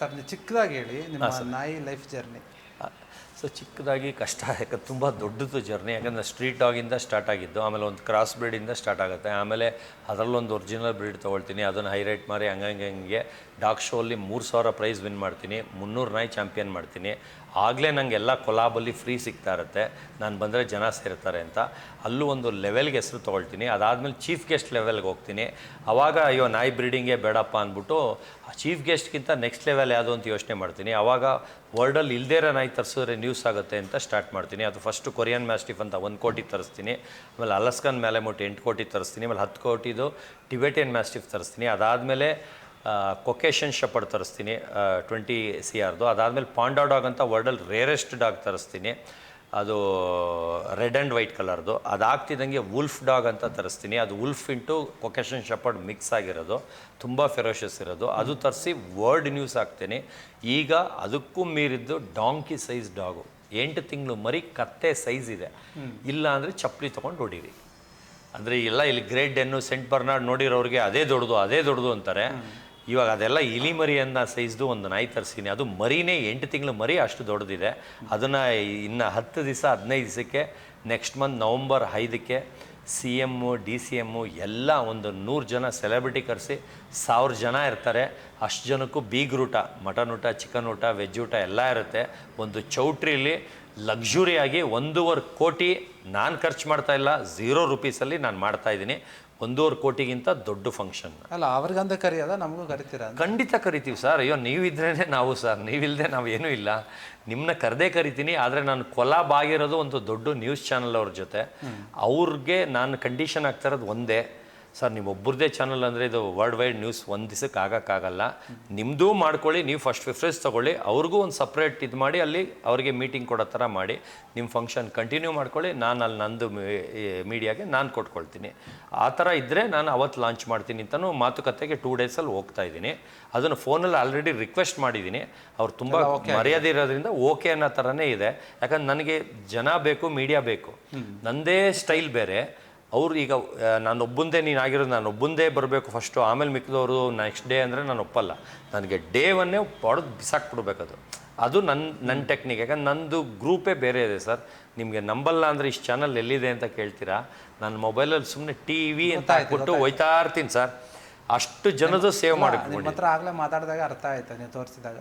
Sir ಚಿಕ್ಕದಾಗಿ ಹೇಳಿ ನಿಮ್ಮ ನಾಯಿ ಲೈಫ್ ಜರ್ನಿ. ಸೊ ಚಿಕ್ಕದಾಗಿ ಕಷ್ಟ, ಯಾಕಂದ್ರೆ ತುಂಬ ದೊಡ್ಡದು ಜರ್ನಿ. ಯಾಕಂದರೆ ಸ್ಟ್ರೀಟ್ ಡಾಗಿಂದ ಸ್ಟಾರ್ಟ್ ಆಗಿದ್ದು, ಆಮೇಲೆ ಒಂದು ಕ್ರಾಸ್ ಬ್ರೀಡಿಂದ ಸ್ಟಾರ್ಟ್ ಆಗುತ್ತೆ, ಆಮೇಲೆ ಅದರಲ್ಲೊಂದು ಒರಿಜಿನಲ್ ಬ್ರೀಡ್ ತೊಗೊಳ್ತೀನಿ, ಅದನ್ನು ಹೈರೈಟ್ ಮಾರಿ ಹಂಗೆ ಡಾಗ್ ಶೋ ಅಲ್ಲಿ 3000 ಪ್ರೈಸ್ ವಿನ್ ಮಾಡ್ತೀನಿ, 300 ನಾಯಿ ಚಾಂಪಿಯನ್ ಮಾಡ್ತೀನಿ. ಆಗಲೇ ನನಗೆಲ್ಲ ಕೊಲಾಬಲ್ಲಿ ಫ್ರೀ ಸಿಗ್ತಾ ಇರುತ್ತೆ, ನಾನು ಬಂದರೆ ಜನ ಸೇರ್ತಾರೆ ಅಂತ. ಅಲ್ಲೂ ಒಂದು ಲೆವೆಲ್ಗೆ ಹೆಸರು ತೊಗೊಳ್ತೀನಿ. ಅದಾದಮೇಲೆ ಚೀಫ್ ಗೆಸ್ಟ್ ಲೆವೆಲ್ಗೆ ಹೋಗ್ತೀನಿ. ಆವಾಗ ಅಯ್ಯೋ ನಾಯಿ ಬ್ರೀಡಿಂಗೇ ಬೇಡಪ್ಪ ಅಂದ್ಬಿಟ್ಟು ಚೀಫ್ ಗೆಸ್ಟ್ಗಿಂತ ನೆಕ್ಸ್ಟ್ ಲೆವೆಲ್ ಯಾವುದು ಅಂತ ಯೋಚನೆ ಮಾಡ್ತೀನಿ. ಆವಾಗ ವರ್ಲ್ಡಲ್ಲಿ ಇಲ್ದೇ ಇರೋ ನಾಯಿ ತರಿಸಿದ್ರೆ ನ್ಯೂಸ್ ಆಗುತ್ತೆ ಅಂತ ಸ್ಟಾರ್ಟ್ ಮಾಡ್ತೀನಿ. ಅದು ಫಸ್ಟು ಕೊರಿಯನ್ ಮ್ಯಾಸ್ಟಿಫ್ ಅಂತ 1 ಕೋಟಿ ತರಿಸ್ತೀನಿ, ಆಮೇಲೆ ಅಲಸ್ಕನ್ ಮ್ಯಾಲೆಮೋಟ್ 8 ಕೋಟಿ ತರಿಸ್ತೀನಿ, ಆಮೇಲೆ 10 ಕೋಟಿದು ಟಿಬೆಟಿಯನ್ ಮ್ಯಾಸ್ಟಿಫ್ ತರಿಸ್ತೀನಿ. ಅದಾದಮೇಲೆ ಕೊಕೇಶನ್ ಶೆಪರ್ಡ್ ತರಿಸ್ತೀನಿ 20 CRದು. ಅದಾದಮೇಲೆ ಪಾಂಡಾ ಡಾಗ್ ಅಂತ ವರ್ಲ್ಡಲ್ಲಿ ರೇರೆಸ್ಟ್ ಡಾಗ್ ತರಿಸ್ತೀನಿ, ಅದು ರೆಡ್ ಆ್ಯಂಡ್ ವೈಟ್ ಕಲರ್ದು. ಅದಾಗ್ತಿದ್ದಂಗೆ ವುಲ್ಫ್ ಡಾಗ್ ಅಂತ ತರಿಸ್ತೀನಿ, ಅದು ವುಲ್ಫ್ ಇಂಟು ಕೊಕೇಶನ್ ಶೆಪರ್ಡ್ ಮಿಕ್ಸ್ ಆಗಿರೋದು, ತುಂಬ ಫೆರೋಷಸ್ ಇರೋದು. ಅದು ತರಿಸಿ ವರ್ಲ್ಡ್ ನ್ಯೂಸ್ ಹಾಕ್ತೀನಿ. ಈಗ ಅದಕ್ಕೂ ಮೀರಿದ್ದು ಡಾಂಕಿ ಸೈಜ್ ಡಾಗು, 8 ತಿಂಗಳು ಮರಿ, ಕತ್ತೆ ಸೈಜ್ ಇದೆ. ಇಲ್ಲ ಅಂದರೆ ಚಪ್ಪಲಿ ತೊಗೊಂಡು ಹೊಡೀರಿ. ಅಂದರೆ ಎಲ್ಲ ಇಲ್ಲಿ ಗ್ರೇಟ್ ಡೆನ್ನು, ಸೆಂಟ್ ಬರ್ನಾರ್ಡ್ ನೋಡಿರೋರಿಗೆ ಅದೇ ದೊಡ್ಡದು ಅಂತಾರೆ. ಇವಾಗ ಅದೆಲ್ಲ ಇಲಿ ಮರಿ ಅನ್ನೋ ಸೈಜ್ದು ಒಂದು ನಾಯಿ ತರಿಸ್ತೀನಿ. ಅದು ಮರಿನೇ 8 ತಿಂಗಳು ಮರಿ, ಅಷ್ಟು ದೊಡ್ಡದಿದೆ. ಅದನ್ನು ಇನ್ನು 10 ದಿವಸ 15 ದಿವಸಕ್ಕೆ ನೆಕ್ಸ್ಟ್ ಮಂತ್ ನವಂಬರ್ 5ಕ್ಕೆ CM DCM ಎಲ್ಲ ಒಂದು 100 ಜನ ಸೆಲೆಬ್ರಿಟಿ ಕರೆಸಿ 1000 ಜನ ಇರ್ತಾರೆ. ಅಷ್ಟು ಜನಕ್ಕೂ ಬೀಗ್ ಊಟ, ಮಟನ್ ಊಟ, ಚಿಕನ್ ಊಟ, ವೆಜ್ ಊಟ ಎಲ್ಲ ಇರುತ್ತೆ. ಒಂದು ಚೌಟ್ರಿಲಿ ಲಕ್ಸುರಿಯಾಗಿ 1.5 ಕೋಟಿ ನಾನು ಖರ್ಚು ಮಾಡ್ತಾಯಿಲ್ಲ, 0 ರೂಪೀಸಲ್ಲಿ ನಾನು ಮಾಡ್ತಾಯಿದ್ದೀನಿ. 1.5 ಕೋಟಿಗಿಂತ ದೊಡ್ಡ ಫಂಕ್ಷನ್ ಅಲ್ಲ. ಅವ್ರಿಗಂತ ಕರೆಯೋದ, ನಮಗೂ ಕರಿತೀರಾ? ಖಂಡಿತ ಕರಿತೀವಿ ಸರ್. ಅಯ್ಯೋ ನೀವಿದ್ರೇ ನಾವು ಸರ್, ನೀವಿಲ್ಲದೆ ನಾವು ಏನೂ ಇಲ್ಲ. ನಿಮ್ಮನ್ನ ಕರೆದೇ ಕರಿತೀನಿ. ಆದರೆ ನಾನು ಕೊಲಾಬ್ ಆಗಿರೋದು ಒಂದು ದೊಡ್ಡ ನ್ಯೂಸ್ ಚಾನಲ್ ಅವ್ರ ಜೊತೆ. ಅವ್ರಿಗೆ ನಾನು ಕಂಡೀಷನ್ ಆಗ್ತಾ ಇರೋದು ಒಂದೇ, ಸರ್ ನೀವು ಒಬ್ಬರದೇ ಚಾನಲ್ ಅಂದರೆ ಇದು ವರ್ಲ್ಡ್ ವೈಡ್ ನ್ಯೂಸ್ ಒಂದು ದಿವಸಕ್ಕೆ ಆಗೋಕ್ಕಾಗಲ್ಲ, ನಿಮ್ಮದೂ ಮಾಡ್ಕೊಳ್ಳಿ, ನೀವು ಫಸ್ಟ್ ಪ್ರಿಫರೆನ್ಸ್ ತೊಗೊಳ್ಳಿ, ಅವ್ರಿಗೂ ಒಂದು ಸಪ್ರೇಟ್ ಇದು ಮಾಡಿ ಅಲ್ಲಿ ಅವರಿಗೆ ಮೀಟಿಂಗ್ ಕೊಡೋ ಥರ ಮಾಡಿ ನಿಮ್ಮ ಫಂಕ್ಷನ್ ಕಂಟಿನ್ಯೂ ಮಾಡ್ಕೊಳ್ಳಿ, ನಾನು ಅಲ್ಲಿ ನಂದು ಮೀಡಿಯಾಗೆ ನಾನು ಕೊಟ್ಕೊಳ್ತೀನಿ. ಆ ಥರ ಇದ್ದರೆ ನಾನು ಅವತ್ತು ಲಾಂಚ್ ಮಾಡ್ತೀನಿ ಅಂತಲೂ ಮಾತುಕತೆಗೆ 2 ಡೇಸಲ್ಲಿ ಹೋಗ್ತಾ ಇದ್ದೀನಿ. ಅದನ್ನು ಫೋನಲ್ಲಿ ಆಲ್ರೆಡಿ ರಿಕ್ವೆಸ್ಟ್ ಮಾಡಿದ್ದೀನಿ. ಅವ್ರು ತುಂಬ ಮರ್ಯಾದೆ ಇರೋದ್ರಿಂದ ಓಕೆ ಅನ್ನೋ ಥರನೇ ಇದೆ. ಯಾಕಂದ್ರೆ ನನಗೆ ಜನ ಬೇಕು, ಮೀಡಿಯಾ ಬೇಕು, ನನ್ನದೇ ಸ್ಟೈಲ್ ಬೇರೆ. ಅವ್ರು ಈಗ ನಾನೊಬ್ಬಂದೇ ನೀನಾಗಿರೋದು, ನಾನೊಬ್ಬಂದೇ ಬರಬೇಕು ಫಸ್ಟು, ಆಮೇಲೆ ಮಿಕ್ಕಿದವರು ನೆಕ್ಸ್ಟ್ ಡೇ ಅಂದರೆ ನಾನು ಒಪ್ಪಲ್ಲ. ನನಗೆ ಡೇ ಒನ್ನೇ ಹೊಡೆದು ಬಿಸಾಕ್ಬಿಡ್ಬೇಕದು. ಅದು ನನ್ನ ಟೆಕ್ನಿಕ್. ಯಾಕಂದ್ರೆ ನಂದು ಗ್ರೂಪೇ ಬೇರೆ ಇದೆ ಸರ್. ನಿಮಗೆ ನಂಬಲ್ಲ ಅಂದರೆ ಇಷ್ಟು ಚಾನಲ್ ಎಲ್ಲಿದೆ ಅಂತ ಕೇಳ್ತೀರಾ. ನನ್ನ ಮೊಬೈಲಲ್ಲಿ ಸುಮ್ಮನೆ TV ಅಂತ ಹಾಕ್ಬಿಟ್ಟು ಹೋಯ್ತಾ ಇರ್ತೀನಿ ಸರ್. ಅಷ್ಟು ಜನದು ಸೇವ್ ಮಾಡಿಬಿಟ್ಟು. ನಿಮ್ಮ ಹತ್ರ ಆಗಲೇ ಮಾತಾಡಿದಾಗ ಅರ್ಥ ಆಯ್ತು, ನೀವು ತೋರಿಸಿದಾಗ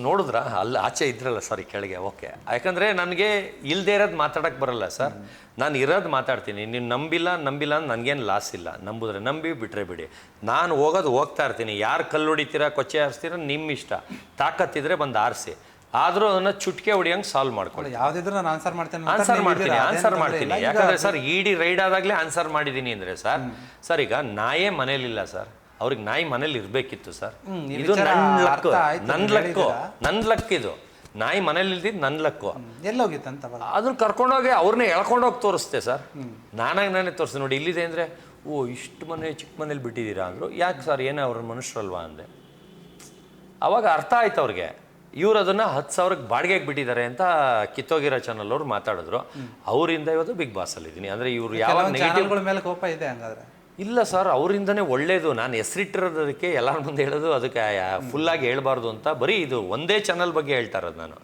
ನೋಡಿದ್ರ ಅಲ್ಲಿ ಆಚೆ ಇದ್ರಲ್ಲ ಸಾರಿ ಕೆಳಗೆ. ಓಕೆ, ಯಾಕಂದರೆ ನನಗೆ ಇಲ್ಲದೇ ಇರೋದು ಮಾತಾಡೋಕ್ಕೆ ಬರಲ್ಲ ಸರ್. ನಾನು ಇರೋದು ಮಾತಾಡ್ತೀನಿ. ನೀವು ನಂಬಿಲ್ಲ ಅಂದ್ರೆ ನನಗೇನು ಲಾಸ್ ಇಲ್ಲ. ನಂಬಿದ್ರೆ ನಂಬಿ, ಬಿಟ್ಟರೆ ಬಿಡಿ. ನಾನು ಹೋಗ್ತಾ ಇರ್ತೀನಿ. ಯಾರು ಕಲ್ಲು ಹೊಡಿತೀರಾ, ಕೊಚ್ಚೆ ಹಾರಿಸ್ತೀರಾ ನಿಮ್ಮ ಇಷ್ಟ. ತಾಕತ್ತಿದ್ರೆ ಬಂದು ಆರಿಸಿ, ಆದರೂ ಅದನ್ನು ಚುಟ್ಕೆ ಹೊಡಿಯಂಗೆ ಸಾಲ್ವ್ ಮಾಡ್ಕೊಳ್ಳಿ. ಯಾವುದಿದ್ರು ನಾನು ಆನ್ಸರ್ ಮಾಡ್ತೀನಿ. ಯಾಕಂದರೆ ಸರ್ ED ರೈಡ್ ಆದಾಗಲೇ ಆನ್ಸರ್ ಮಾಡಿದ್ದೀನಿ ಅಂದರೆ ಸರ್ ಈಗ ನಾಯೇ ಮನೇಲಿಲ್ಲ ಸರ್, ಅವ್ರಿಗೆ ನಾಯಿ ಮನೇಲಿ ಇರಬೇಕಿತ್ತು ಸರ್. ಇದು ನನ್ನ ಲಕ್ ಇದು. ನಾಯಿ ಮನೇಲಿ ಇಲ್ದಿದ್ದು ನನ್ನ ಲಕ್ಕು. ಎಲ್ಲೋಗಿತ್ತಂತ ಅದನ್ನ ಕರ್ಕೊಂಡೋಗಿ ಅವ್ರನ್ನೇ ಎಳ್ಕೊಂಡೋಗಿ ತೋರಿಸ್ತೆ ಸರ್. ನಾನೇ ತೋರಿಸ್ದೆ, ನೋಡಿ ಇಲ್ಲಿದೆ ಅಂದರೆ, ಓ ಇಷ್ಟು ಮನೆ ಚಿಕ್ಕ ಮನೇಲಿ ಬಿಟ್ಟಿದ್ದೀರಾ ಅಂದರು. ಯಾಕೆ ಸರ್, ಏನೇ ಅವ್ರ ಮನುಷ್ಯರಲ್ವಾ ಅಂದೆ. ಅವಾಗ ಅರ್ಥ ಆಯ್ತು ಅವ್ರಿಗೆ. ಇವ್ರು ಅದನ್ನು 10,000ಕ್ಕೆ ಬಾಡಿಗೆಗೆ ಬಿಟ್ಟಿದ್ದಾರೆ ಅಂತ ಕಿತ್ತೋಗಿರೋ ಚಾನಲ್ ಅವ್ರು ಮಾತಾಡಿದ್ರು. ಅವರಿಂದ ಇವತ್ತು ಬಿಗ್ ಬಾಸಲ್ಲಿದ್ದೀನಿ. ಅಂದರೆ ಇವರು ಯಾವ ನೆಗೆಟಿವ್ಗಳ ಮೇಲೆ ಕೋಪ ಇದೆ ಹಂಗಾದ್ರೆ? ಇಲ್ಲ ಸರ್, ಅವರಿಂದನೇ ಒಳ್ಳೇದು. ನಾನು ಹೆಸರಿಟ್ಟಿರೋದಕ್ಕೆ ಎಲ್ಲರ ಮುಂದೆ ಹೇಳೋದು, ಅದಕ್ಕೆ ಫುಲ್ಲಾಗಿ ಹೇಳ್ಬಾರ್ದು ಅಂತ. ಬರೀ ಇದು ಒಂದೇ ಚಾನಲ್ ಬಗ್ಗೆ ಹೇಳ್ತಾ ಇರೋದು ನಾನು.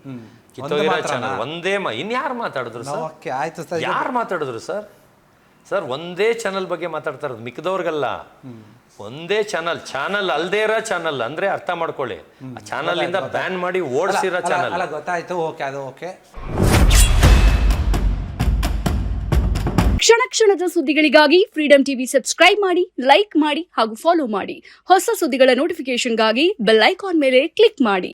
ಕಿತ್ತೋಗಿರೋ ಚಾನಲ್ ಒಂದೇ. ಇನ್ಯಾರು ಮಾತಾಡಿದ್ರು ಸರ್? ಯಾರು ಮಾತಾಡಿದ್ರು ಸರ್? ಒಂದೇ ಚಾನಲ್ ಬಗ್ಗೆ ಮಾತಾಡ್ತಾ ಇರೋದು, ಮಿಕ್ಕದವ್ರಿಗಲ್ಲ. ಒಂದೇ ಚಾನಲ್ ಅಲ್ದೇ ಇರೋ ಚಾನಲ್ ಅಂದರೆ ಅರ್ಥ ಮಾಡ್ಕೊಳ್ಳಿ. ಆ ಚಾನಲ್ ಇಂದ ಬ್ಯಾನ್ ಮಾಡಿ ಓಡಿಸಿರೋ ಚಾನಲ್. ಗೊತ್ತಾಯ್ತು, ಓಕೆ, ಅದು ಓಕೆ. ಕ್ಷಣದ ಸುದ್ದಿಗಳಿಗಾಗಿ ಫ್ರೀಡಂ ಟಿವಿ ಸಬ್ಸ್ಕ್ರೈಬ್ ಮಾಡಿ, ಲೈಕ್ ಮಾಡಿ ಹಾಗೂ ಫಾಲೋ ಮಾಡಿ. ಹೊಸ ಸುದ್ದಿಗಳ ನೋಟಿಫಿಕೇಶನ್ಗಾಗಿ ಬೆಲ್ ಐಕಾನ್ ಮೇಲೆ ಕ್ಲಿಕ್ ಮಾಡಿ.